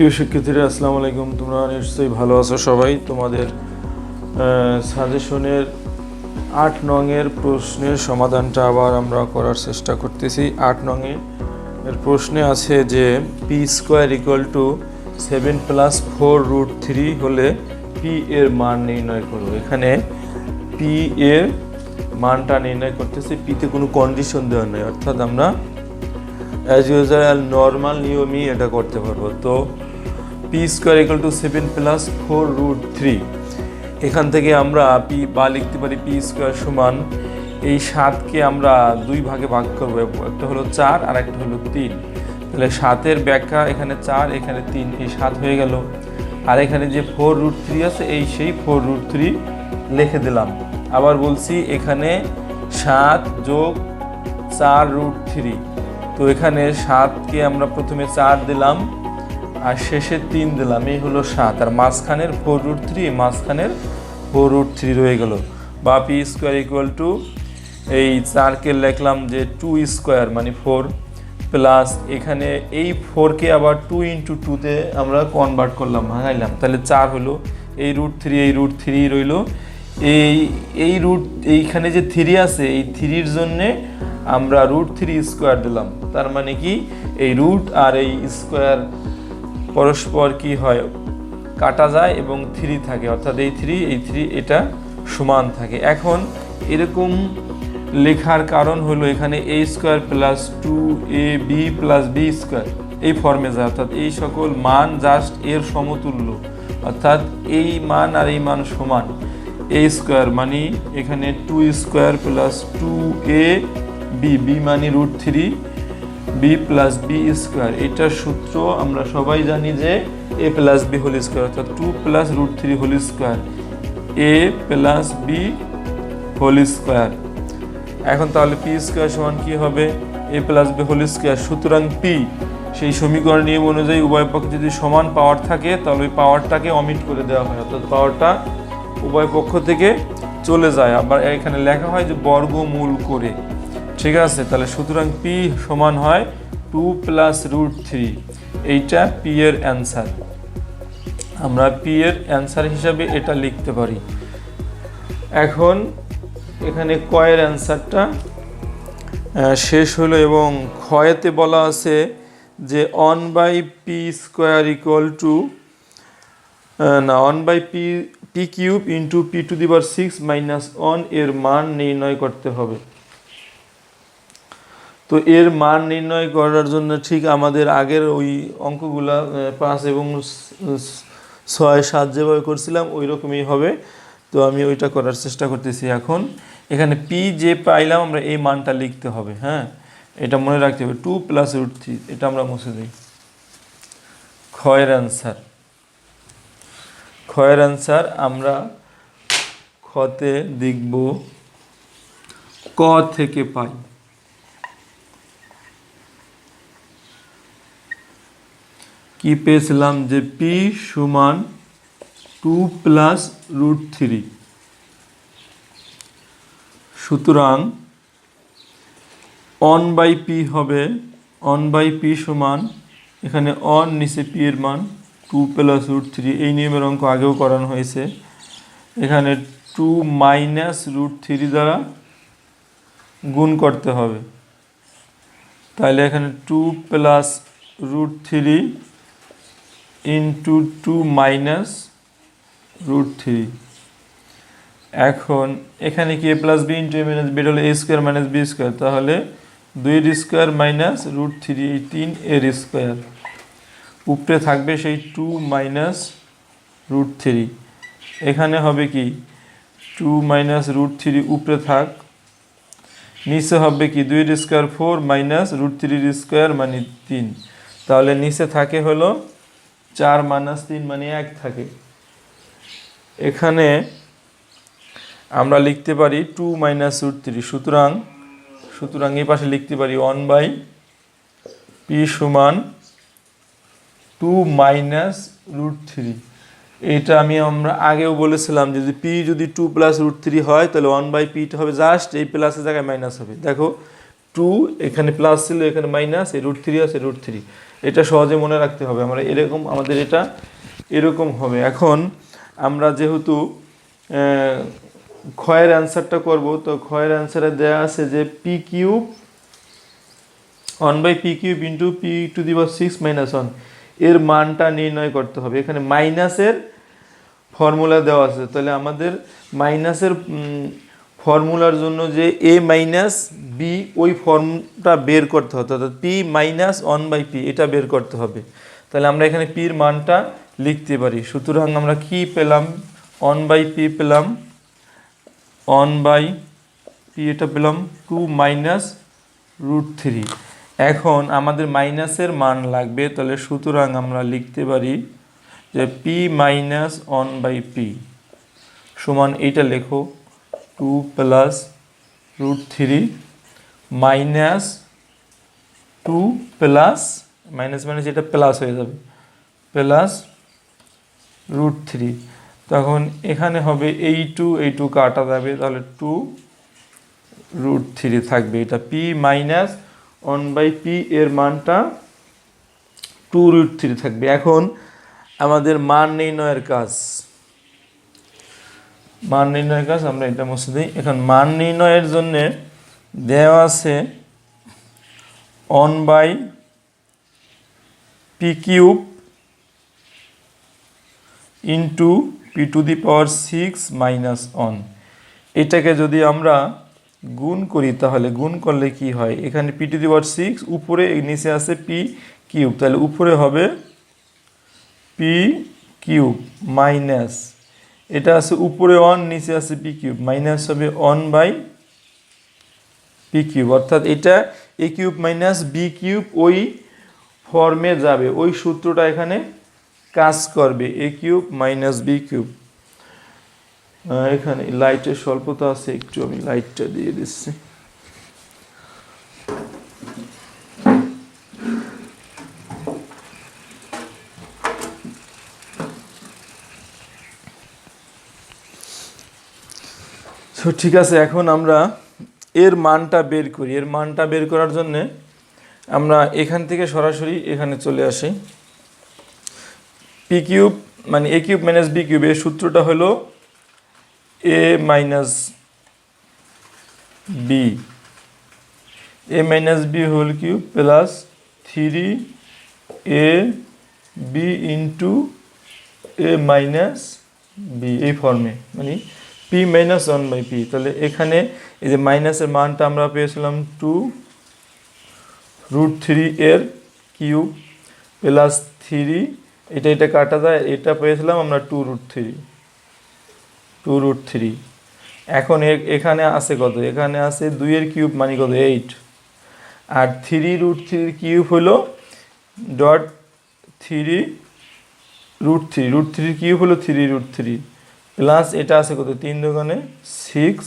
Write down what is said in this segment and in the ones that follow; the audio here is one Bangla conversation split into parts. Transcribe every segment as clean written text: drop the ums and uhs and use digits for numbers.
প্রিয় শিক্ষার্থীরা আসসালামু আলাইকুম। তোমরা নিশ্চয়ই ভালো আছো সবাই। তোমাদের সাজেশনের 8 নংয়ের প্রশ্নের সমাধানটা আবার আমরা করার চেষ্টা করতেছি। 8 নংয়ের প্রশ্নে আছে যে পি স্কোয়ার ইকুয়াল টু 7 + 4√3 হলে পি এর মান নির্ণয় করো। এখানে পি এর মানটা নির্ণয় করতেছি। পিতে কোনো কন্ডিশন দেওয়া নেই, অর্থাৎ আমরা অ্যাজ ইউজুয়াল নর্মাল নিয়মই এটা করতে পারবো। তো পি স্কোয়ার ইকুয়াল টু 7 + 4√3, এখান থেকে আমরা পি বা লিখতে পারি পি স্কোয়ার সমান এই 7কে আমরা 2 ভাগে ভাগ করবো, একটা হলো 4 আর একটা হলো 3। তাহলে 7-এর ব্যাখ্যা এখানে 4, এখানে 3, এই 7 হয়ে গেল। আর এখানে যে 4√3 আছে এই সেই 4√3 লিখে দিলাম। আবার বলছি এখানে 7 + 4√3, তো এখানে 7কে আমরা প্রথমে 4 দিলাম আর শেষে 3 দিলাম, এই হলো 7। আর মাঝখানের 4√3, মাঝখানের 4√3 রয়ে গেল। বা পি স্কোয়ার ইকুয়াল টু এই 4কে লিখলাম যে 2 স্কোয়ার মানে 4, প্লাস এখানে এই 4কে আবার 2 × 2-তে আমরা কনভার্ট করলাম, ভাঙাইলাম, তাহলে 4 হলো। এই √3, এই √3 রইল। এইখানে যে 3 আছে এই 3-র জন্যে আমরা √3 স্কোয়ার দিলাম। তার মানে কি এই রুট আর এই স্কোয়ার পরস্পর কি হয়, কাটা যায় এবং 3 থাকে, অর্থাৎ এই 3 এটা সমান থাকে। এখন এরকম লেখার কারণ হলো এখানে a² + 2ab + b² এই ফর্মে যায়, অর্থাৎ এই সকল মান জাস্ট এর সমতুল্য, অর্থাৎ এই মান আর এই মান সমান। a² মানে এখানে 2² + 2ab, b মানে √3, b + b², এটার সূত্র আমরা সবাই জানি যে a + b² অর্থাৎ 2 + √3², a + b²। এখন তাহলে পি স্কোয়ার সমান কি হবে, a + b²। সুতরাং পি সেই সমীকরণ নিয়ম অনুযায়ী উভয় পক্ষে যদি সমান পাওয়ার থাকে তাহলে ওই পাওয়ারটাকে অমিট করে দেওয়া হয়, অর্থাৎ পাওয়ারটা উভয় পক্ষ থেকে চলে যায়। আবার এখানে লেখা হয় যে বর্গমূল করে, ঠিক আছে। তাহলে সুতরাং পি সমান হয় 2 + √3, এইটা পি এর অ্যান্সার। আমরা পি এর অ্যান্সার হিসাবে এটা লিখতে পারি। এখন এখানে কয়ের অ্যান্সারটা শেষ হলো এবং ক্ষয়েতে বলা আছে যে 1/p² equal to 1/p³ × p⁶ - 1 এর মান নির্ণয় করতে হবে। তো এর মান নির্ণয় করার জন্য ঠিক আমাদের আগের ওই অঙ্কগুলা 5 এবং 6, 7 যেভাবে করছিলাম ওই রকমই হবে। তো আমি ওইটা করার চেষ্টা করতেছি। এখন এখানে পি যে পাইলাম আমরা এই মানটা লিখতে হবে, হ্যাঁ, এটা মনে রাখতে হবে। 2 + √3, এটা আমরা মুছে দিই। ক্ষয়ের অ্যান্সার আমরা ক্ষতে দেখব ক থেকে পাই। কি পেয়েছিলাম যে পি সমান 2 + √3, সুতরাং 1/p হবে 1/p সমান এখানে 1 নিচে পি এর মান 2 + √3, এই নিয়মের অঙ্ক আগেও করানো হয়েছে। এখানে 2 - √3 দ্বারা গুণ করতে হবে, তাহলে এখানে 2 + √3 × 2 - √3। এখন এখানে কি a + b × a - b হলো a² - b², তাহলে 2² - √3, এই 3 উপরে থাকবে সেই 2 - √3। এখানে হবে কি 2 - √3 উপরে থাক, নিচে হবে কি 2² 4 - √3² মানে 3, তাহলে নিচে থাকে হলো 4 - 3 মানে 1 থাকে। এখানে আমরা লিখতে পারি 2 - √3, সুতরাং এই পাশে লিখতে পারি 1/p সমান 2 - √3। এটা আমরা আগেও বলেছিলাম যে যদি পি যদি 2 + √3 হয় তাহলে 1/p হবে জাস্ট এই প্লাসের জায়গায় মাইনাস হবে। দেখো টু, এখানে প্লাস ছিল এখানে মাইনাস, এই √3 আছে √3। এটা সহজে মনে রাখতে হবে আমরা, এরকম আমাদের এটা এরকম হবে। এখন আমরা যেহেতু ক্ষয়ের অ্যান্সারটা করব, তো ক্ষয়ের অ্যান্সারে দেওয়া আছে যে p³ 1/p³ ইন্টু p⁶ - 1 এর মানটা নির্ণয় করতে হবে। এখানে মাইনাসের ফর্মুলা দেওয়া আছে, তাহলে আমাদের মাইনাসের ফর্মুলার জন্য যে a মাইনাস বি ওই ফর্মটা বের করতে হবে, অর্থাৎ p - 1/p এটা বের করতে হবে। তাহলে আমরা এখানে p এর মানটা লিখতে পারি। সুতরাং আমরা কি পেলাম, 1/p পেলাম, 1/p এটা পেলাম 2 মাইনাস √3। এখন আমাদের মাইনাসের মান লাগবে, তাহলে সুতরাং আমরা লিখতে পারি যে p - 1/p সমান এইটা লেখো 2 plus √3 minus 2 plus minus minus এটা প্লাস হয়ে যাবে প্লাস √3। তখন এখানে হবে এই 2 কাটা যাবে, তাহলে 2 √3 থাকবে। এটা p - 1/p এর মানটা 2 √3 থাকবে। এখন আমাদের মান নির্ণয়ের কাজ, আমরা এটা মুছে দিই। এখন মান নির্ণয়ের জন্য দেওয়া আছে 1/p³ ইন্টু p⁶ - 1। এটাকে যদি আমরা গুণ করি, তাহলে গুণ করলে কি হয়, এখানে p⁶ উপরে, নিচে আছে p³ তাহলে উপরে হবে p³ মাইনাস এটা আছে উপরে 1 নিচে আছে p³ মাইনাস হবে 1/p³, অর্থাৎ এটা a³ - b³ ওই ফর্মে যাবে, ওই সূত্রটা এখানে কাজ করবে, a³ - b³। এখানে লাইটের স্বল্পতা আছে, একটু আমি লাইটটা দিয়ে দিচ্ছি। তো ঠিক আছে, এখন আমরা এর মানটা বের করি। এর মানটা বের করার জন্য আমরা এখান থেকে সরাসরি এখানে চলে আসি। p³ মানে a³ - b³ এর সূত্রটা হলো a - b whole cube plus 3ab into a - b এই ফর্মে, মানে p - 1/p। তাহলে এখানে এই যে মাইনাসের মানটা আমরা পেয়েছিলাম 2 √3 এর কিউব প্লাস 3, এটা কাটা যায়, এটা পেয়েছিলাম আমরা 2 √3। এখন এখানে আছে কত, এখানে আছে 2 এর কিউব মানে কত 8, আর 3 √3 কিউব হলো ডট 3 √3 কিউব হলো 3 √3 প্লাস এটা আছে কত 3 দোকানে 6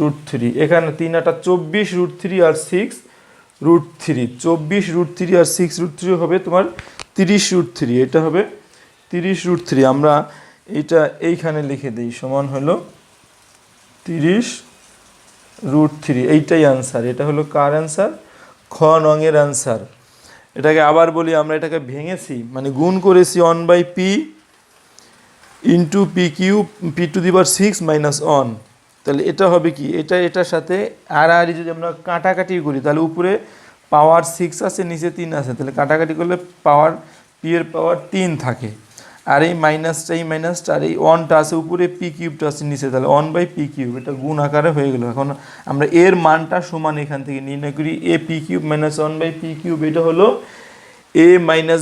√3। এখানে 3 8 24 √3 আর 6 √3, 24 √3 আর 6 √3 হবে তোমার 30 √3, এটা হবে 30 √3। আমরা এটা এইখানে লিখে দিই, সমান হলো 30 √3। এইটাই অ্যান্সার, এটা হলো কার অ্যান্সার, খ নংয়ের অ্যান্সার। এটাকে আবার বলি, আমরা এটাকে ভেঙেছি মানে গুণ করেছি 1/p ইন্টু p³ p⁶ - 1। তাহলে এটা হবে কি, এটার সাথে আর যদি আমরা কাটাকাটি করি, তাহলে উপরে পাওয়ার 6 আছে নিচে 3 আছে, তাহলে কাটাকাটি করলে পাওয়ার p এর পাওয়ার 3 থাকে, আর এই মাইনাসটা আর এই 1টা আছে উপরে, p³ আছে নিচে, তাহলে 1/p³, এটা গুণ আকারে হয়ে গেল। এখন আমরা এর মানটা সমান এখান থেকে নির্ণয় করি, a⁵ - 1/p³, এটা হলো a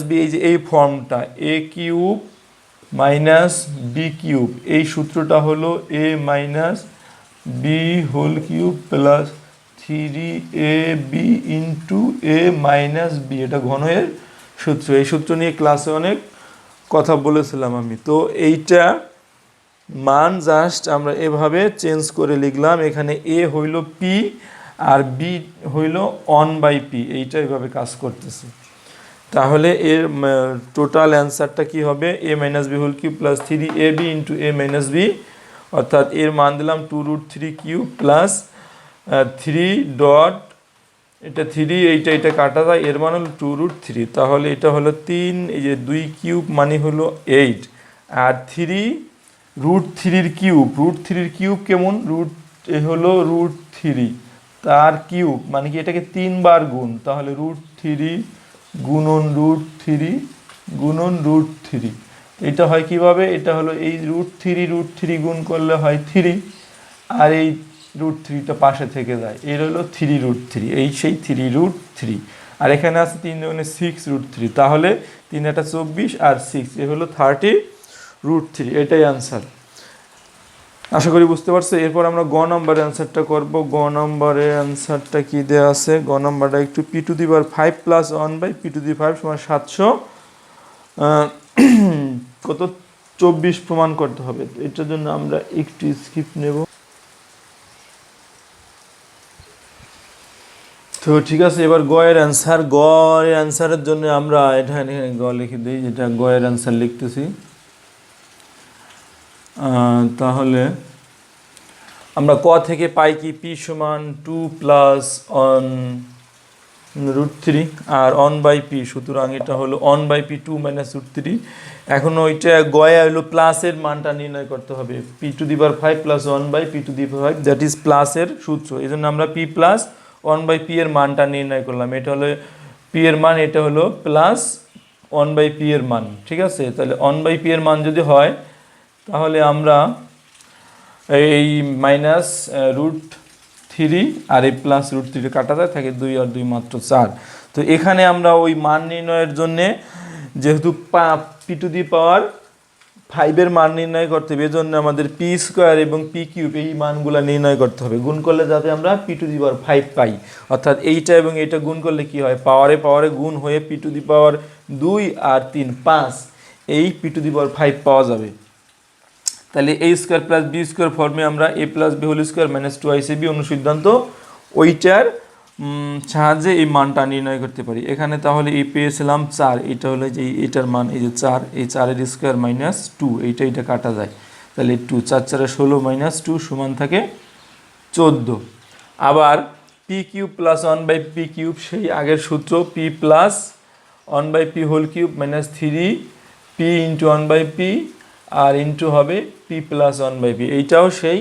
- b, এই যে এই ফর্মটা a³ - b³ এই সূত্রটা হলো a - b whole cube plus 3ab into a - b, এটা ঘনের সূত্র। এই সূত্র নিয়ে ক্লাসে অনেক কথা বলেছিলাম আমি। তো এইটা মান জাস্ট আমরা এভাবে চেঞ্জ করে লিখলাম, এখানে a হইল p আর b হইল 1/p, এইটা এভাবে কাজ করতেছে। তাহলে এর টোটাল অ্যান্সারটা কি হবে, a - b whole cube plus 3ab into a - b, অর্থাৎ এর মান দিলাম 2 √3 কিউব প্লাস 3 এটা 3, এইটা কাটা যায়, এর মান হলো 2√3। তাহলে এটা হলো 3, এই যে 2 কিউব মানে হলো 8, আর 3√3 কিউব, √3 কিউব কেমন, হলো √3 তার কিউব মানে কি এটাকে 3 বার গুণ, তাহলে √3 গুণন √3 গুণন √3। এটা হয় কিভাবে, এটা হলো এই √3 গুণ করলে হয় 3, আর এই √3টা পাশে থেকে যায়, এর হলো 3√3, এই সেই 3√3। আর এখানে আছে 3 দুগুণে 6√3, তাহলে 3 এটা 24 আর 6 এ হলো 30√3। এটাই আনসার। আশা করি বুঝতে পারছো। এরপর আমরা গ নম্বরের অ্যান্সারটা করব। গ নম্বরের অ্যান্সারটা কি দেওয়া আছে, গ নম্বরটা একটু p⁵ প্লাস 1/p⁵ সমান 700 কত 24 প্রমাণ করতে হবে। এটার জন্য আমরা একটু স্কিপ নেব। তো ঠিক আছে, এবার গ এর অ্যান্সার। গ এর অ্যান্সারের জন্য আমরা এখানে গ লিখে দিই, যেটা গ এর অ্যান্সার লিখতেছি। তাহলে আমরা ক থেকে পাই কি p সমান 2 প্লাস 1√3 আর 1/p, সুতরাং এটা হলো 1/p 2 মাইনাস √3। এখন ওইটা গয়ে হলো প্লাসের মানটা নির্ণয় করতে হবে, p⁵ plus 1/p⁵, that is প্লাসের সূত্র। এই জন্য আমরা p প্লাস 1/p এর মানটা নির্ণয় করলাম। এটা হলো p এর মান, এটা হলো প্লাস 1/p এর মান, ঠিক আছে। তাহলে 1/p এর মান যদি হয়, তাহলে আমরা এই মাইনাস √3 আর এই প্লাস √3 কাটা যায়, থাকে 2 আর 2 মাত্র 4। তো এখানে আমরা ওই মান নির্ণয়ের জন্যে যেহেতু p⁵ এর মান নির্ণয় করতে হবে, এজন্য আমাদের p² এবং p³ এই মানগুলো নির্ণয় করতে হবে। গুণ করলে যাতে আমরা p⁵ পাই, অর্থাৎ এইটা এবং এইটা গুণ করলে কি হয়, পাওয়ারে গুণ হয়ে p⁵2 আর 3 5 এই p⁵ পাওয়া যাবে। তাহলে a² প্লাস b² ফর্মে আমরা a plus b whole square minus 2ac অনুসিদ্ধান্ত ওইটার সাহায্যে এই মানটা নির্ণয় করতে পারি। এখানে তাহলে এই পেয়েছিলাম 4, এটা হলো যে এটার মান, এই যে 4, এই 4 এর স্কোয়ার মাইনাস 2, এইটা কাটা যায়, তাহলে 2 4 4 16 মাইনাস 2 সমান থাকে 14। আবার p³ প্লাস 1/p³ সেই আগের সূত্র, p plus 1/p whole cube minus 3p into 1/p আর ইন্টু হবে p প্লাস 1/p, এইটাও সেই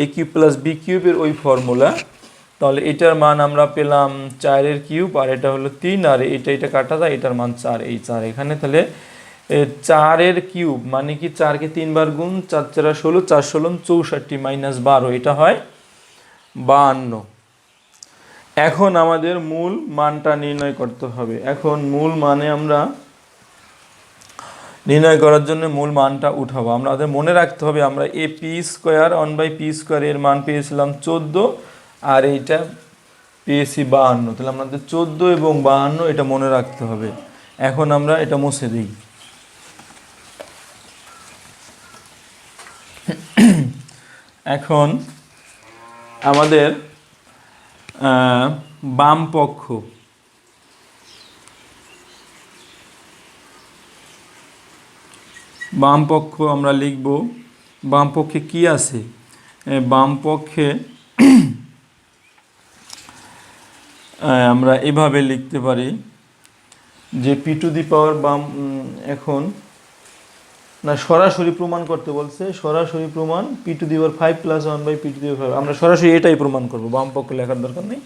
a³ প্লাস b³ এর ওই ফর্মুলা। তাহলে এটার মান আমরা পেলাম 4 এর কিউব, আর এটা হলো 3, আর এটা কাটা যায়, এটার মান 4, এই 4 এখানে। তাহলে 4 এর কিউব মানে কি 4কে 3 বার গুণ, 4 4 16, 4 16 64 মাইনাস 12, এটা হয় 52। এখন আমাদের মূল মানটা নির্ণয় করতে হবে। এখন মূল মানে আমরা নির্ণয় করার জন্য মূল মানটা উঠাবো। আমাদের মনে রাখতে হবে, আমরা a p² 1/p² এর মান পেয়েছিলাম 14, আর এইটা পেয়েছি 52। তাহলে আমাদের 14 এবং 52 এটা মনে রাখতে হবে। এখন আমরা এটা মুছে দিই। এখন আমাদের বাম পক্ষ আমরা লিখব। বাম পক্ষে কি আছে, বাম পক্ষে আমরা এভাবে লিখতে পারি যে p⁵ বাম, এখন না সরাসরি প্রমাণ করতে বলছে, সরাসরি প্রমাণ p⁵ প্লাস 1/p⁵, আমরা সরাসরি এটাই প্রমাণ করব, বাম পক্ষ লেখার দরকার নেই।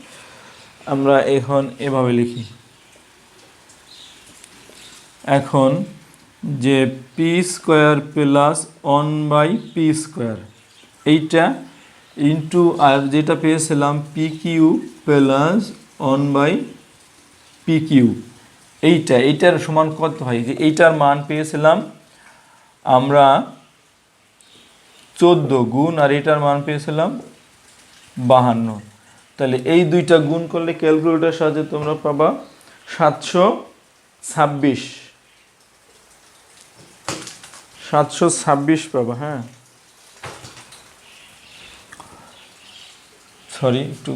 আমরা এখন এভাবে লিখি, এখন যে p² প্লাস 1/p², এইটা ইন্টু আর যেটা পেয়েছিলাম p³ প্লাস 1/p³, এইটার সমান কত হয়, যে এইটার মান পেয়েছিলাম আমরা 14 গুণ, আর এটার মান পেয়েছিলাম 52। তাহলে এই দুইটা গুণ করলে ক্যালকুলেটরের সাহায্যে তোমরা পাবা 726 পাবা। হ্যাঁ, সরি, একটু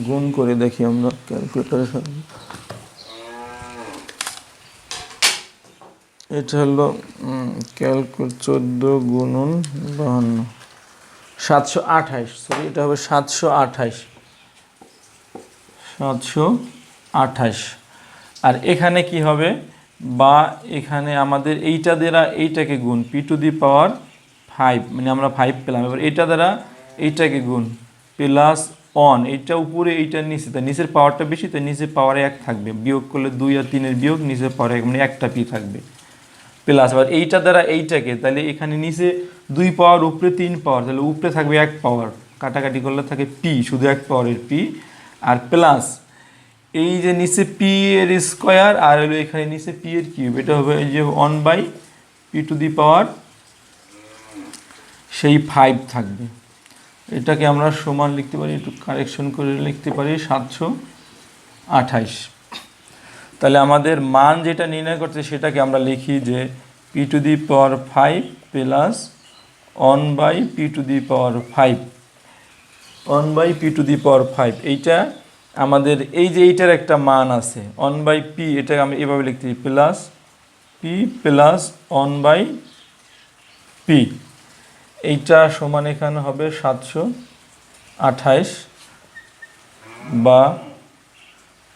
গুণ করে দেখি আমরা ক্যালকুলেটরের সাহায্যে। এটা হলো 14 গুণন 52, 728, সরি এটা হবে 728, 728। আর এখানে কি হবে, বা এখানে আমাদের এইটা দ্বারা এইটাকে গুণ p⁵, মানে আমরা 5 পেলাম। এবার এটা দ্বারা এইটাকে গুণ প্লাস অন, এইটা উপরে এইটার নিচে, তাই নিচের পাওয়ারটা বেশি, তাই নিচের পাওয়ারে 1 থাকবে, বিয়োগ করলে 2 আর 3-এর বিয়োগ, নিচের পাওয়ারে 1, মানে একটা p থাকবে প্লাস। আবার এইটা দ্বারা এইটাকে, তাহলে এখানে নিচে 2 পাওয়ার, উপরে 3 পাওয়ার, তাহলে উপরে থাকবে 1 পাওয়ার, কাটাকাটি করলে থাকে p, শুধু 1 পাওয়ারের p, আর প্লাস এই যে নিচে p এর স্কোয়ার, আর হলো এখানে নিচে p এর কিউব, এটা হবে এই যে 1/p⁵ সেই 5 থাকবে। এটাকে আমরা সমান লিখতে পারি, একটু কারেকশন করে লিখতে পারি 728। তাহলে আমাদের মান যেটা নির্ণয় করতে সেটাকে আমরা লিখি যে p⁵ প্লাস 1/p⁵, 1/p⁵। এইটা আমাদের এই যে এইটার একটা মান আছে 1/p, এটা আমি এভাবে লিখতে পারি প্লাস p প্লাস 1/p, এইটা সমান এখানে হবে 728 বা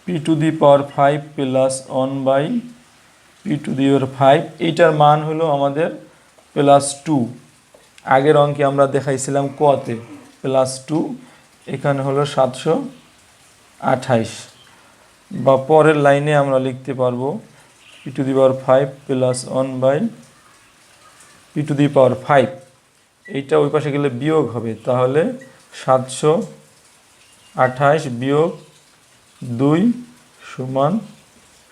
p⁵ প্লাস 1/p⁵। এইটার মান হলো আমাদের প্লাস 2। আগের অঙ্কে আমরা দেখাইছিলাম কতে প্লাস 2, এখানে হলো 728, বা পরের লাইনে আমরা লিখতে পারবো p⁵ প্লাস 1/p⁵। এইটা ওই পাশে গেলে বিয়োগ হবে, তাহলে 728 বিয়োগ 2 সমান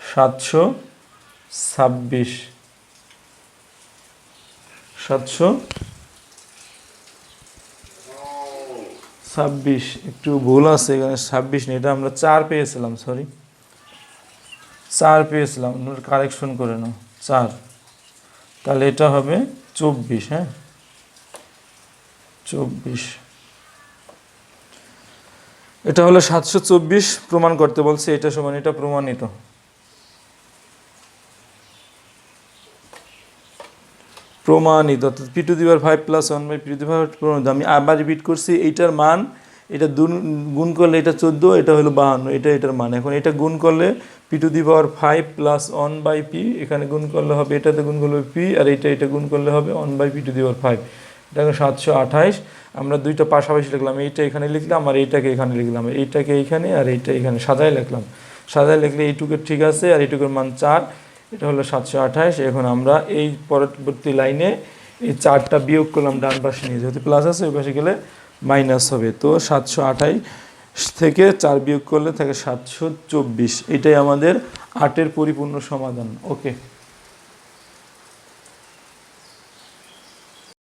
726। 726, একটু ভুল আছে এখানে, 26 না, এটা আমরা 4 পেয়েছিলাম, সরি 4 পেয়েছিলাম, কারেকশন করে নাও 4, তাহলে এটা হবে 24। হ্যাঁ 24, এটা হলো 724 প্রমাণ করতে বলছে, এটা সমান, এটা প্রমাণিত। অর্থাৎ p⁵ প্লাস 1/p⁵ প্রমাণিত। আমি আবার রিপিট করছি, এইটার মান, এটা গুণ করলে এটা 14, এটা হলো 52, এটা এটার মান। এখন এটা গুণ করলে p⁵ প্লাস 1/p, এখানে গুণ করলে হবে, এটাতে গুণ করলে p, আর এটা গুণ করলে হবে 1/p⁵। এটা 728। আমরা দুইটা পাশাপাশি লিখলাম, এইটা এখানে লিখলাম আর এইটাকে এখানে লিখলাম, এইটাকে এইখানে আর এইটা এখানে সাজায় লিখলাম। সাজায় লিখলে এইটুকুর ঠিক আছে, আর এইটুকুর মান 4, এটা হলো 728। এখন আমরা এই পরবর্তী লাইনে এই 4টা বিয়োগ করলাম ডান পাশে নিয়ে, যেহেতু প্লাস আছে ওই পাশে গেলে মাইনাস হবে, তো 728 থেকে 4 বিয়োগ করলে থাকে 724। এটাই আমাদের 8-এর পরিপূর্ণ সমাধান। ওকে।